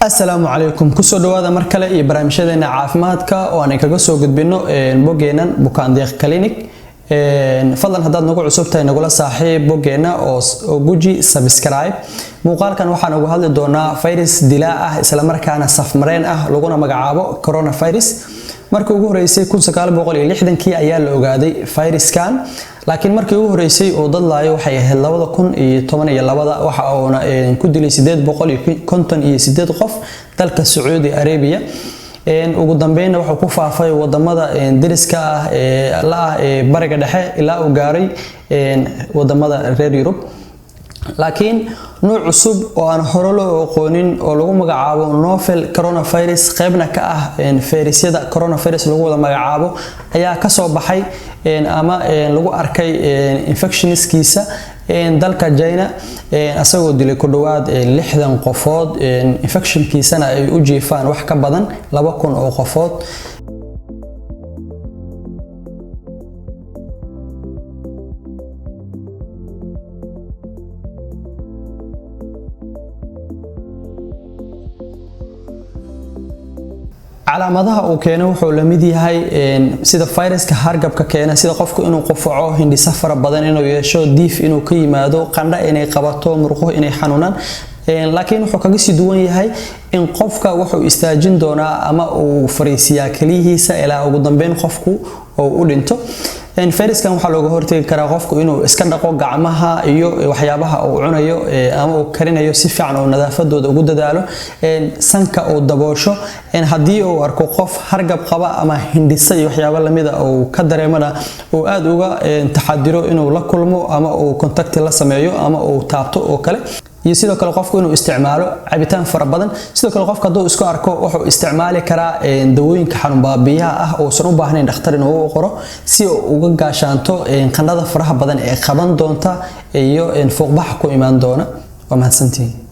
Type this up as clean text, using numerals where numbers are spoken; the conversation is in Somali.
السلام عليكم كسو دوادا مركله iyo barnaamijyadeena caafimaadka oo aan kaga soo gudbino bogeenan bukaan deeq clinic fadlan hadaad nagu cusub tahay nagula saaxiib bogeena oo guji subscribe muuqaalkan waxaan uga hadli doonaa virus dilaa ah isla markaana safmareen ah laguna magacaabo coronavirus markii ugu horeysay 1960 ayaa la ogaaday viruskan laakiin markii ugu horeysay oo dad laayo waxay ahayd 2012 waxa uu ku dilay 858 qof dalka Saudi Arabia ugu dambeeyna wuxuu ku faafay wadamada dariska ah ee bariga dhexe ilaa uu gaaray wadamada reer Yurub laakiin nooc cusub oo aan hore loo aqoonin oo lagu magacaabo novel coronavirus qaybna ka ah fayrasyada coronavirus lagu wada magacaabo ayaa ka soo baxay ama lagu arkay infectionskiisa dalka China asagoo dilay ku dhawaad 60 qofood infectionkiisana ay u jeefaan wax ka badan 2,000 oo qofood calaamadaha uu keenay wuxuu la mid yahay sida viruska hargabka keenay sida qofku inuu qufaco hindhiso fara badan inuu yeesho diif inuu ka yimaado qandha inay qabato murqo inay xanuunaan laakiin wuxuu kaga sii duwan yahay in qofka wuxuu istaajin doonaa ama uu fariisiyaa kaliyihiisa ilaa ugu dambeyn qofku oo u dhinto viruskan waxa looga hortagi karaa qofku inuu iska dhaqo gacmaha iyo waxyaabaha uu cunayo ama uu karinayo si fiican oo nadaafadooda ugu dadaalo sanka oo daboosho hadii uu arko qof hargab qaba ama hindhisa iyo waxyaabo lamida oo ka dareemana oo aad uga taxadiro inuu la kulmo ama uu contact la sameeyo ama uu taabto oo kale iyo sidoo kale qofku inuu isticmaalo cabitaan fara badan sidoo kale qofka haduu isku arko wuxuu isticmaali karaa dawooyinka xanuun baabiyaha ah oo san u baahnayn dhakhtar inuu u qoro si uu uga gaashaanto qandhada faraha badan ee qaban doonta iyo fuuqbax ku imaan doona waa mahadsantiin